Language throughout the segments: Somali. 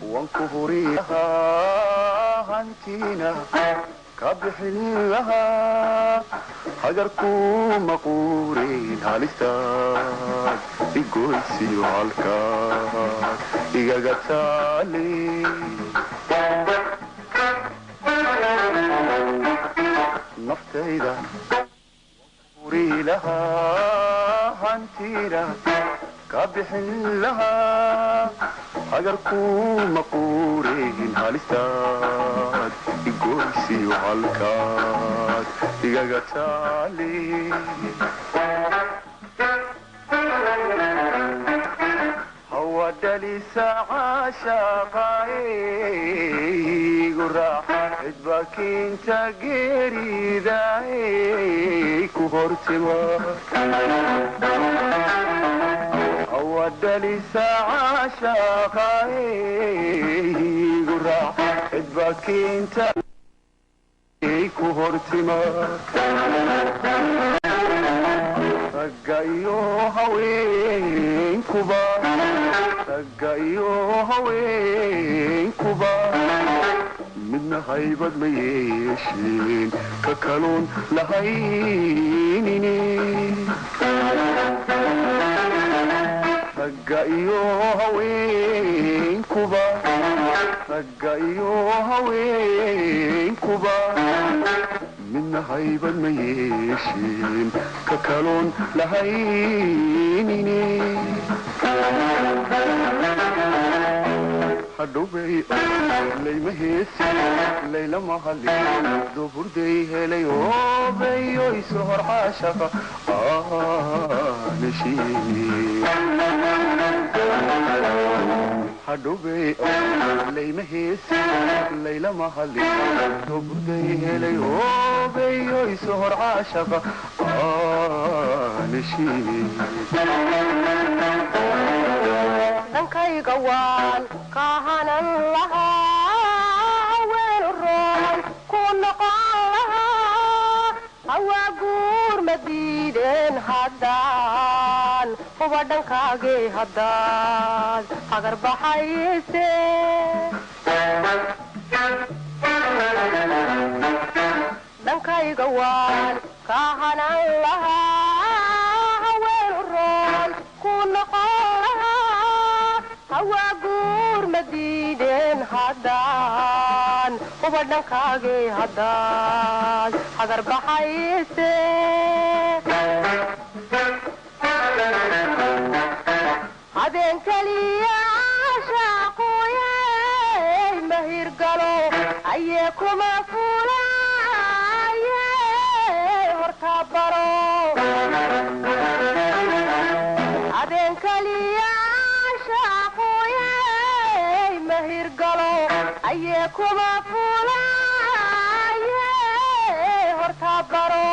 وانكهري لها هانتينا كبحل لها حجركو مقورين هالستاد إيقويسي وعالكاد إيقا قتالي نفتيدا وانكهري لها هانتينا كبحل لها حجركو مقورين هالستاد إيقويسي وعالكاد إيقا قتالي هو دلي ساعة شاقاي قرع ادباك انت قريداي كهورتما هو دلي ساعة شاقاي قرع ادباك انت كهورتما رقايو هوين كوبا رقايو هوين كوبا من هيبت ميشين ككلون لهينيني رقايو هوين كوبا رقايو هوين كوبا من هيبة ميشين ككلون لهينيني حدوبي لي مهيسي ليلة محلي دبر دي هليو بيو يسهر عاشقة نشيني حدوبي لي مهيسي ليلة محلي دبر دي هليو بيو يسهر عاشقة نشيني dhankayga waan kahanan lahaa weel roon ku noqon lahaa hawaa guur ma diideen haddaan huba dhankaagii haddaad hagar baxayse dhankayga waan kahanan lahaa weel roon ku noqon hawaa guur ma diideen haddaan huba dhankaagii haddaad hagar baxayse habeen keliya shaaqooyey mahirgalo ayee kuma fulaaye hortaa baro habeen keliya mahirgalo ayee kuma fulaaye hortaa baro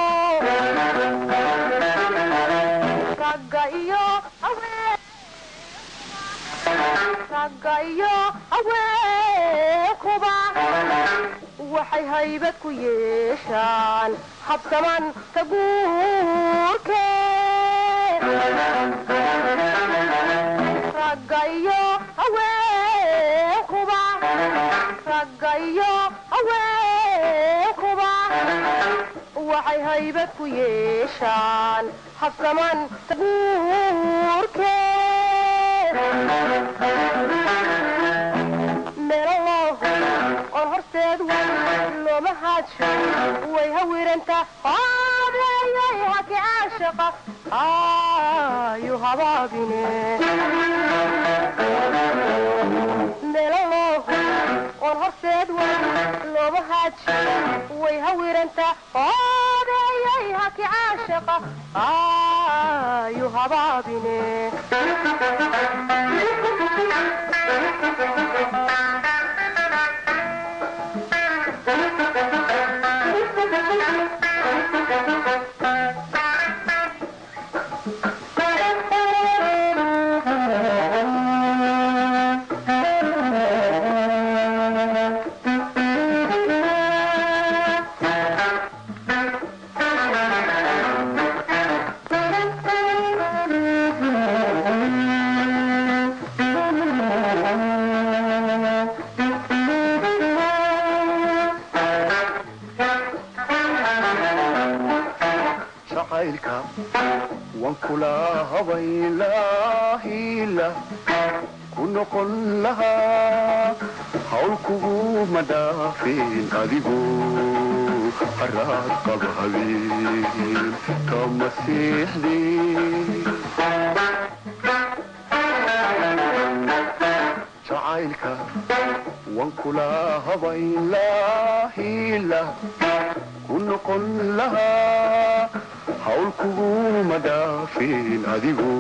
ragga iyo haweenkuba waxay haybad ku yeeshaan habsaman taguurke ragga iyo haweenkuba waxay haybad ku yeeshaan habsaman taguurke meelow on horseed looma haadsho way hawiranta qaadayay haki caashaqa ayu habaabine meelow on horseed looma haadsho way hawiranta qaadayay haki caashaqa ayu habaabine wankula habaylaahila ku noqon lahaa hawl kuguma dhaafin adigu haraad qaba habeen kama siixdin jacaylka wankula habaylaahila ku noqon lahaa hawl kuguma dhaafin adigu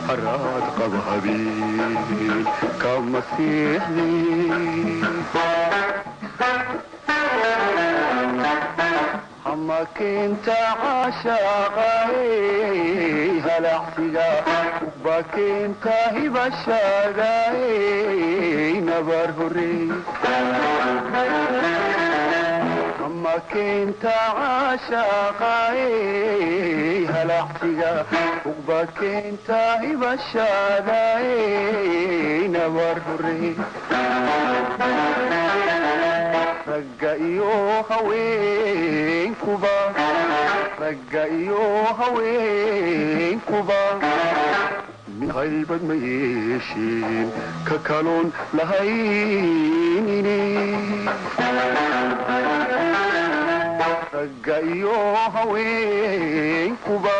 haraad qaba habeen kama siixdin hama keenta caashaqaay halacsiga ba keenta hibashaagaay nabar horey hama keenta caashaqaay halacsiga ba keenta hibashaagaay nabar horey ragga iyo haweenkuba min haybad ma yeeshin ka kaloon lahaynini ragga iyo haweenkuba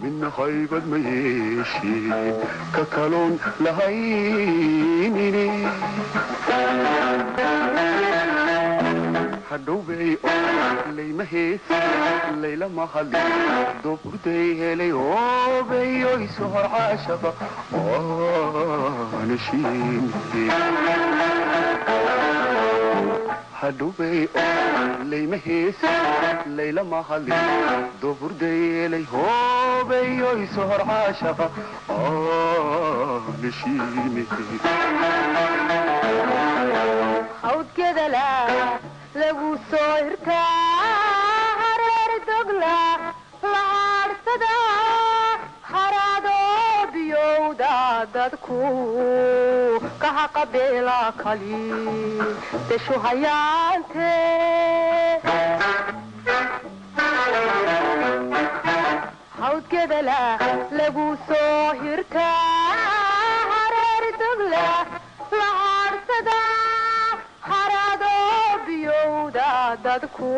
min haybad ma yeeshin ka kaloon lahaynini hadhowbay layma heesi laylama hadlin doburday helay oobeyoy sohor caashaqa aanashiimte hadhowbay layma heesi laylama hadlin doburday helay oobeyoy sohor caashaqa aanashiimte hawdkedala lagu soo hirtaa hareer dogla lahaarsada haraadoo biyowda dadku kahaqabeela kali deshu hayaante hawdkedala lagu soo hirtaa hareer dogla lahaarsada dadku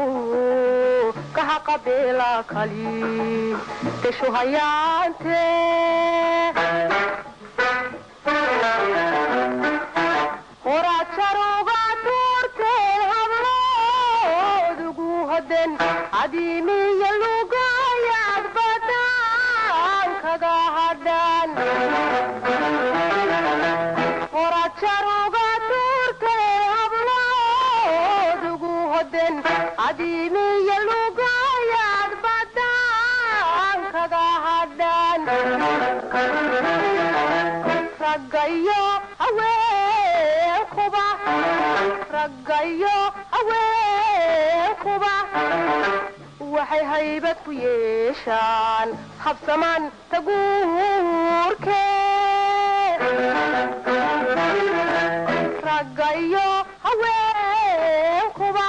kahaqabeela kali deshu hayaante horaad jaruga tuurteen habloodugu hoden cadiimiya lugayaad badaan kaga hadhaan horaad jaruga tuurteen habloodugu hoden cadiimiya lugayaad badaan kaga hadhaan raggayo haweenkuba waxay haybad ku yeeshaan habsamaan taguurkee raggayo haweenkuba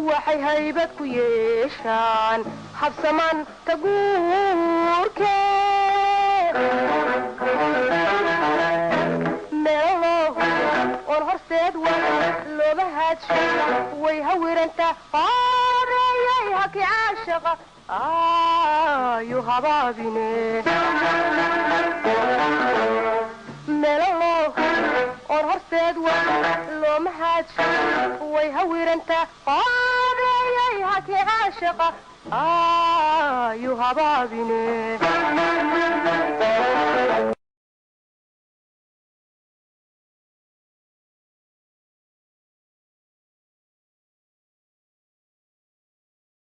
waxay haybad ku yeeshaan habsamaan taguurkee oon horseed looba haadsho way hawiranta horeeyay haki caashaqa ayu habaabine melalo oon horseed looma haadsho way hawiranta horeeyay haki caashaqa ayu habaabine